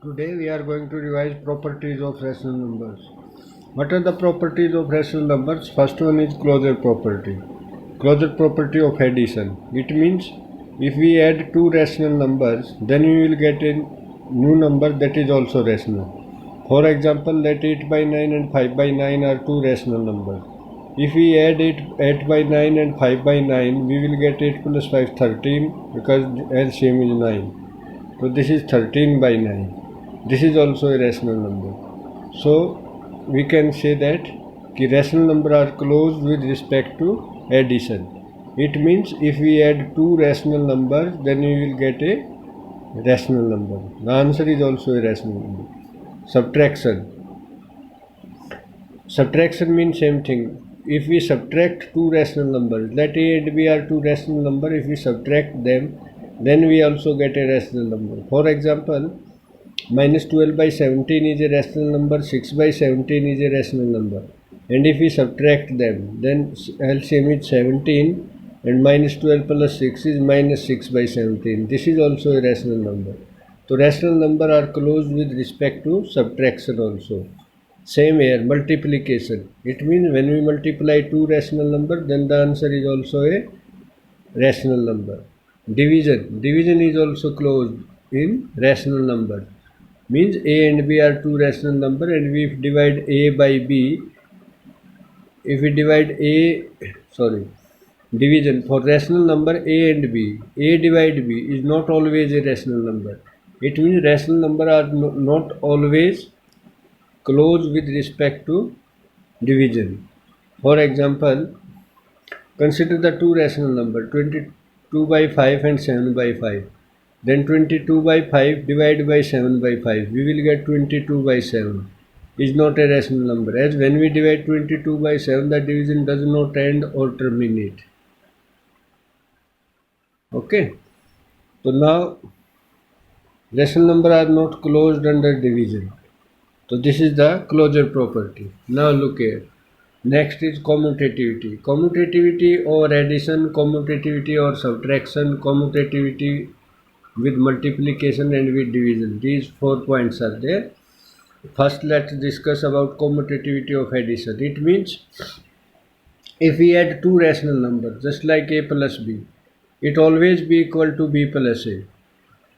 Today we are going to revise properties of rational numbers. What are the properties of rational numbers? First one is closure property. Closure property of addition. It means if we add two rational numbers, then we will get a new number that is also rational. For example, let 8 by 9 and 5 by 9 are two rational numbers. If we add 8 by 9 and 5 by 9, we will get 8 plus 5 13 because LCM is 9. So this is 13 by 9. This is also a rational number. So we can say that rational numbers are closed with respect to addition. It means if we add two rational numbers, then we will get a rational number. The answer is also a rational number. Subtraction. Subtraction means same thing. If we subtract two rational numbers, let A and B are two rational numbers. If we subtract them, then we also get a rational number. For example, minus 12 by 17 is a rational number, 6 by 17 is a rational number. And if we subtract them, then LCM is 17 and minus 12 plus 6 is minus 6 by 17. This is also a rational number. So rational number are closed with respect to subtraction also. Same here, multiplication. It means when we multiply two rational numbers, then the answer is also a rational number. Division. Division is also closed in rational number. Means A and B are two rational numbers, and we divide A by B. If we divide division for rational number A and B, A divide B is not always a rational number. It means rational number are not always close with respect to division. For example, consider the two rational numbers 22 by 5 and 7 by 5. Then 22 by 5 divided by 7 by 5. We will get 22 by 7. Is not a rational number. As when we divide 22 by 7, the division does not end or terminate. Okay. So now rational number are not closed under division. So this is the closure property. Now look here. Next is commutativity. Commutativity or addition, commutativity or subtraction, commutativity with multiplication and with division. These 4 points are there. First, let's discuss about commutativity of addition. It means if we add two rational numbers, just like A plus B, it always be equal to B plus A.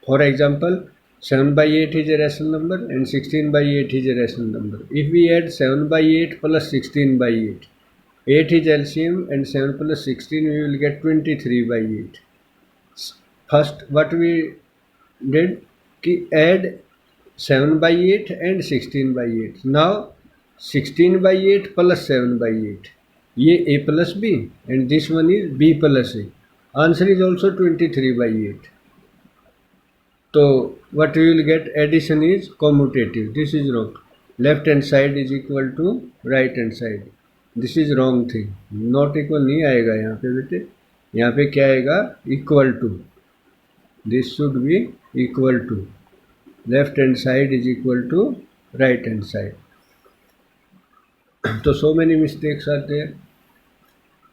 For example, 7 by 8 is a rational number and 16 by 8 is a rational number. If we add 7 by 8 plus 16 by 8, 8 is LCM and 7 plus 16 we will get 23 by 8. First, what we did, add 7 by 8 and 16 by 8. Now, 16 by 8 plus 7 by 8. Ye A plus B and this one is B plus A. Answer is also 23 by 8. So, what we will get addition is commutative. This is wrong. Left hand side is equal to right hand side. This is wrong thing. Not equal नहीं आएगा यहाँ पे बेटे. यहाँ पे क्या आएगा? Equal to. This should be equal to. Left hand side is equal to right hand side. So many mistakes are there.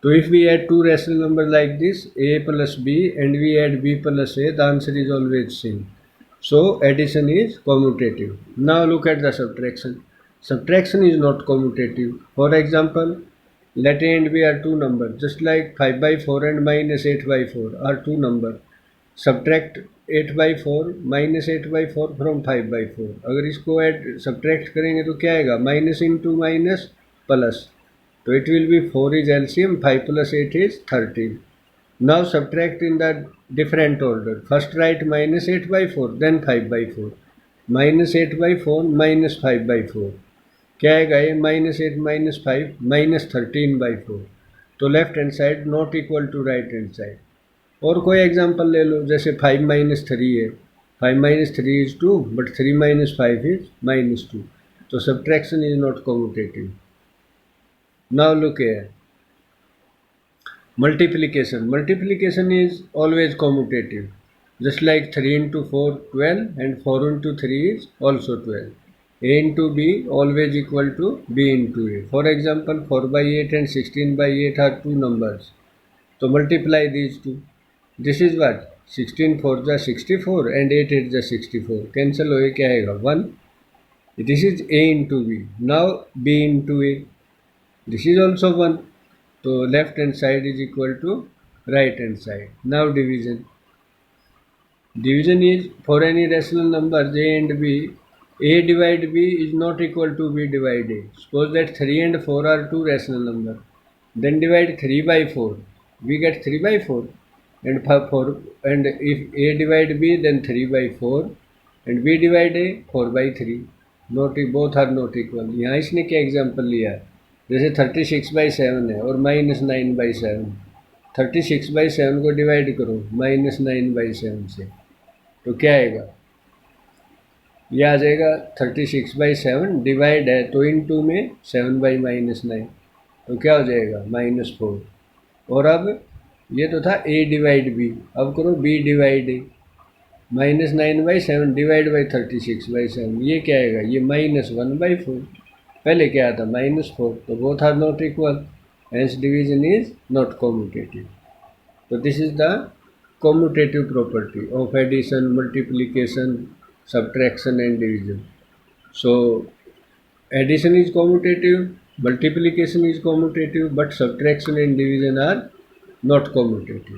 So if we add two rational numbers like this, A plus B, and we add B plus A, the answer is always same. So addition is commutative. Now look at the subtraction. Subtraction is not commutative. For example, let A and B are two numbers, just like 5 by 4 and minus 8 by 4 are two numbers. Subtract 8 by 4 minus 8 by 4 from 5 by 4. अगर इसको add subtract करेंगे तो क्या आएगा? Minus into minus plus. तो it will be 4 is LCM, 5 plus 8 is 13. Now subtract in the different order. First write minus 8 by 4, then 5 by 4. Minus 8 by 4 minus 5 by 4. क्या आएगा ये? Minus 8 minus 5 minus 13 by 4. तो left hand side not equal to right hand side. और कोई example ले लो, जैसे 5 minus 3 है. 5 minus 3 is 2, but 3 minus 5 is minus 2. तो subtraction is not commutative. Now look here. Multiplication. Multiplication is always commutative. Just like 3 into 4, 12 and 4 into 3 is also 12. A into B always equal to B into A. For example, 4 by 8 and 16 by 8 are two numbers. So multiply these two. This is what? 16 4 जा 64 and 8 8 जा 64. Cancel हो क्या आएगा 1. This is A into B. Now B into A. This is also 1. So left hand side is equal to right hand side. Now division. Division is for any rational numbers A and B. A divide B is not equal to B divide A. Suppose that 3 and 4 are two rational numbers. Then divide 3 by 4. We get 3 by 4. And if A divide B, then 3 by 4. And B divide A, 4 by 3. Both are not equal. यहाँ इसने क्या example लिया है, जैसे 36/7 है और -9/7. 36/7 को divide करो -9/7 से, तो क्या आएगा, यह आ जाएगा 36/7 डिवाइड है तो इनटू में 7/-9, तो क्या हो जाएगा -4. और अब ये तो था A डिवाइड B, अब करो B divide A. -9/7 divide by 36/7, ये क्या आएगा, ये -1/4. पहले क्या था -4. तो both are not equal, hence division is not commutative. तो this is the commutative property of addition, multiplication, subtraction and division. So addition is commutative, multiplication is commutative, but subtraction and division are not commutative.